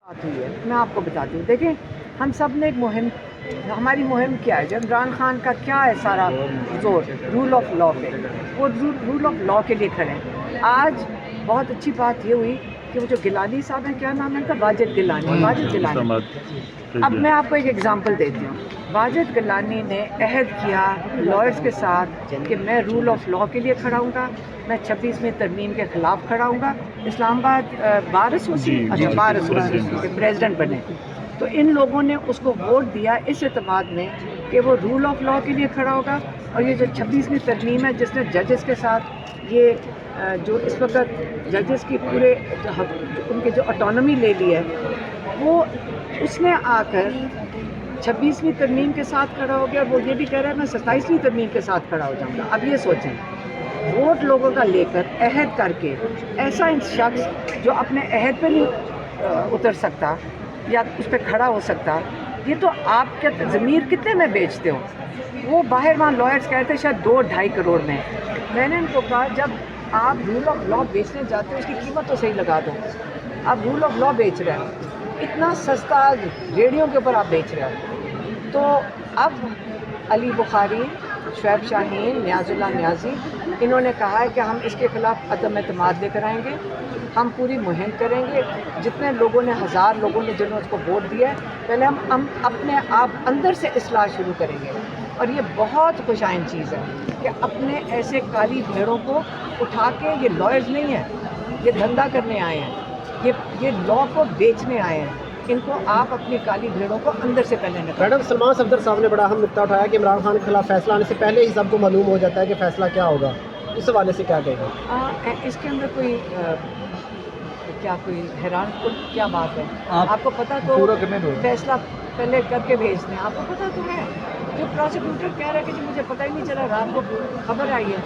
بات ہوئی ہے میں آپ کو بتاتی ہوں. دیکھیں ہم سب نے ایک مہم، ہماری مہم کیا ہے؟ جب عمران خان کا کیا ہے سارا زور رول آف لاء پہ، وہ رول آف لاء کے لیے کھڑے ہیں. آج بہت اچھی بات یہ ہوئی کہ وہ جو گیلانی صاحب ہیں، کیا نام ہے ان کا؟ واجد گیلانی. اب میں آپ کو ایک ایگزامپل دیتی ہوں. واجد گیلانی نے عہد کیا لائرز کے ساتھ کہ میں رول آف لاء کے لیے کھڑا ہوں گا، میں 26ویں ترمیم کے خلاف کھڑا ہوں گا. اسلام آباد بار ایسوسی بار ایسوسی کے پریزیڈنٹ بنے. تو ان لوگوں نے اس کو ووٹ دیا اس اعتماد میں کہ وہ رول آف لاء کے لیے کھڑا ہوگا. اور یہ جو 26ویں ترمیم ہے جس نے ججز کے ساتھ یہ جو اس وقت ججز کی پورے ان کے جو اٹانومی لے لی ہے، وہ اس نے آ کر 26ویں ترمیم کے ساتھ کھڑا ہو گیا. وہ یہ بھی کہہ رہا ہے میں 27ویں ترمیم کے ساتھ کھڑا ہو جاؤں گا. اب یہ سوچیں، ووٹ لوگوں کا لے کر عہد کر کے ایسا شخص جو اپنے عہد پہ نہیں اتر سکتا یا اس پہ کھڑا ہو سکتا، یہ تو آپ کے ضمیر کتنے میں بیچتے ہو؟ وہ باہر وہاں لائرز کہتے ہیں شاید 2-2.5 کروڑ میں. میں نے ان کو کہا جب آپ رول آف لاء بیچنے جاتے ہو اس کی قیمت تو صحیح لگا دو. آپ رول آف لاء بیچ رہے ہیں، اتنا سستا ریڈیو کے اوپر آپ بیچ رہے ہیں. تو اب علی بخاری، شعیب شاہین، نیاز اللہ نیازی، انہوں نے کہا ہے کہ ہم اس کے خلاف عدم اعتماد لے کر آئیں گے. ہم پوری مہم کریں گے. جتنے لوگوں نے، 1000 لوگوں نے جنہوں نے اس کو ووٹ دیا ہے، پہلے ہم اپنے آپ اندر سے اصلاح شروع کریں گے. اور یہ بہت خوش آئند چیز ہے کہ اپنے ایسے کالی بھیڑوں کو اٹھا کے، یہ لائرز نہیں ہیں، یہ دھندا کرنے آئے ہیں، یہ لاء کو بیچنے آئے ہیں. ان کو آپ اپنی کالی بھیڑوں کو اندر سے پہلے نکالیں. میڈم، سلمان صفدر صاحب نے بڑا اہم نکتہ اٹھایا کہ عمران خان کے خلاف فیصلہ آنے سے پہلے ہی سب کو معلوم ہو جاتا ہے کہ فیصلہ کیا ہوگا. اس حوالے سے کیا کہے گا؟ اس کے اندر کوئی کوئی حیران کن کیا بات ہے؟ آپ کو پتہ تو فیصلہ پہلے کر کے بھیج دیں. آپ کو پتہ تو ہے. جو پروسیکیوٹر کہہ رہا ہے کہ جی مجھے پتہ ہی نہیں چلا، رات کو خبر آئی ہے.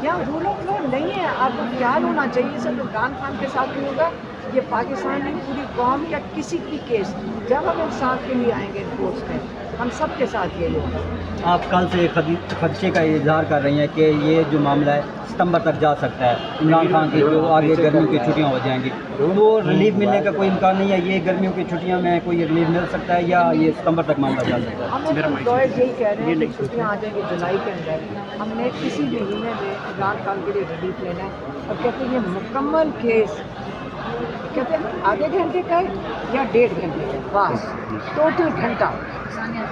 یہاں رول آف لاء نہیں ہے. آپ کو خیال ہونا چاہیے صرف عمران خان کے ساتھ نہیں ہوگا، یہ پاکستان کی پوری قوم یا کسی بھی کیس جب ہم انصاف کے لیے آئیں گے کورٹس میں، ہم سب کے ساتھ یہی ہوگا. آپ کل سے خدشے کا اظہار کر رہی ہیں کہ یہ جو معاملہ ہے ستمبر تک جا سکتا ہے. عمران خان کی جو آگے گرمیوں کی چھٹیاں ہو جائیں گی، تو ریلیف ملنے کا کوئی امکان نہیں ہے؟ یہ گرمیوں کی چھٹیاں میں کوئی ریلیف مل سکتا ہے یا یہ ستمبر تک معاملہ جا سکتا ہے؟ ہم لائر یہی کہہ رہے ہیں کہ چھٹیاں آ جائیں گی جولائی کے اندر. ہم نے کسی مہینے میں عمران خان کے لیے ریلیف لینا ہے. اور کہتے ہیں یہ مکمل کیس کہتے ہیں آدھے گھنٹے کا ہے یا 1.5 گھنٹے کا، بس ٹوٹل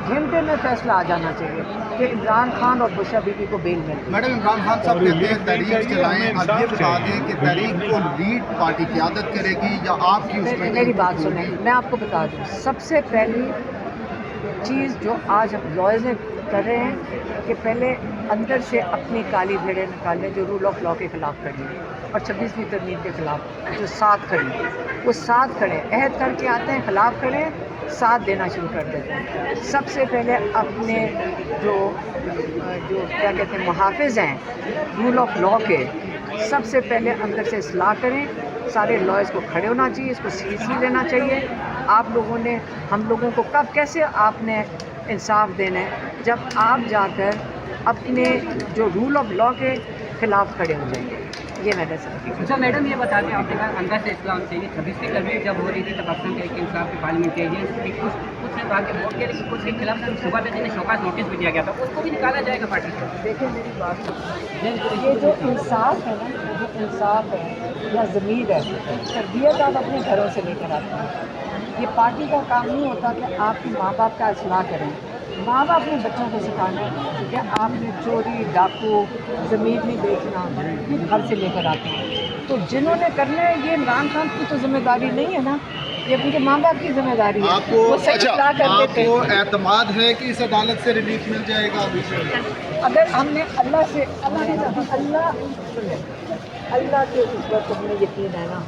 گھنٹے میں فیصلہ آ جانا چاہیے کہ عمران خان اور بشرا بی بی کو بیل مل. میڈم، عمران خان صاحب کہتے ہیں تحریک چلائیں. اب یہ بتا دیں کہ تحریک کو لیڈ پارٹی قیادت کرے گی یا آپ کی اس میں؟ میری بات سنیں، میں آپ کو بتا دوں، سب سے پہلی چیز جو آج ہم لائرز کر رہے ہیں کہ پہلے اندر سے اپنی کالی بھیڑیں نکالیں جو رول آف لاء کے خلاف کھڑی ہیں اور 26ویں ترمیم کے خلاف جو ساتھ کھڑی ہیں. وہ ساتھ کھڑے عہد کر کے آتے ہیں، خلاف کھڑے ہیں، ساتھ دینا شروع کر دیتے ہیں. سب سے پہلے اپنے جو کیا کہتے ہیں محافظ ہیں رول آف لاء کے، سب سے پہلے اندر سے اصلاح کریں. سارے لائرز کو کھڑے ہونا چاہیے، اس کو سیریسلی لینا چاہیے. آپ لوگوں نے، ہم لوگوں کو کب کیسے آپ نے انصاف دینا ہے؟ جب آپ جا کر اپنے جو رول آف لاء کے خلاف کھڑے ہو جائیں گے. یہ میں نے سمجھی. اچھا میڈم، یہ بتا دیں، آپ نے کہا اندر سے اسلام چاہیے. 26ویں ترمیم جب ہو رہی تھی تب پاکستان کے انصاف کی پارلیمنٹیرینس بھی کچھ نے کہا کہ ووٹ کے لیکن کچھ کے خلاف صبح میں جنہیں شوکاز نوٹس بھی دیا گیا تھا، اس کو بھی نکالا جائے گا پارٹی سے. دیکھیں میری بات سنیں، یہ جو انصاف ہے نا، جو انصاف ہے یا ضمیر ہے، تربیت آپ اپنے گھروں سے لے کر آتے ہیں. یہ پارٹی کا کام نہیں ہوتا کہ آپ کی ماں باپ کا اصلاح کریں. ماں باپ نے بچوں کو سکھانا ہے کہ آپ نے چوری، ڈاکو، زمین نہیں بیچنا، یہ گھر سے لے کر آتے ہیں. تو جنہوں نے کرنا ہے، یہ عمران خان کی تو ذمہ داری نہیں ہے نا، یہ ان کے ماں باپ کی ذمہ داری ہے. آپ کو وہ صحیح اصلاح کر آپ دیتے کو ہیں. اعتماد ہے کہ اس عدالت سے ریلیف مل جائے گا؟ اگر ہم نے اللہ سے اللہ کے اس وقت ہمیں یقین ہے نا،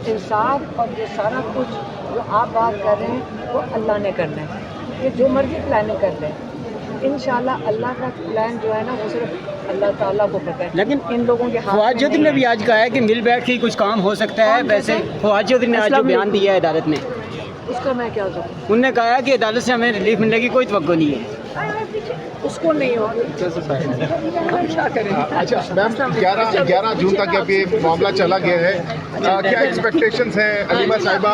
انصاف اور جو سارا کچھ جو آپ بات کر رہے ہیں وہ اللہ نے کرنا ہے. یہ جو مرضی پلاننگ کر لیں، انشاءاللہ اللہ کا پلان جو ہے نا وہ صرف اللہ تعالیٰ کو پتہ ہے. لیکن ان لوگوں کے ہاتھ فواد میں چودھری نہیں نے ہے. بھی آج کہا ہے کہ مل بیٹھ کے کچھ کام ہو سکتا ہے. کون ویسے کہتے ہیں؟ فواد چودھری نے آج جو بیان دیا ہے عدالت میں، اس کا میں کیا کروں؟ انہوں نے کہا کہ عدالت سے ہمیں ریلیف ملنے کی کوئی توقع نہیں ہے. اس کو نہیں ہو ہم کیا کریں. اچھا میم، 11 جون تک اب یہ معاملہ چلا گیا ہے، کیا ایکسپیکٹیشنز ہیں؟ علیمہ صاحبہ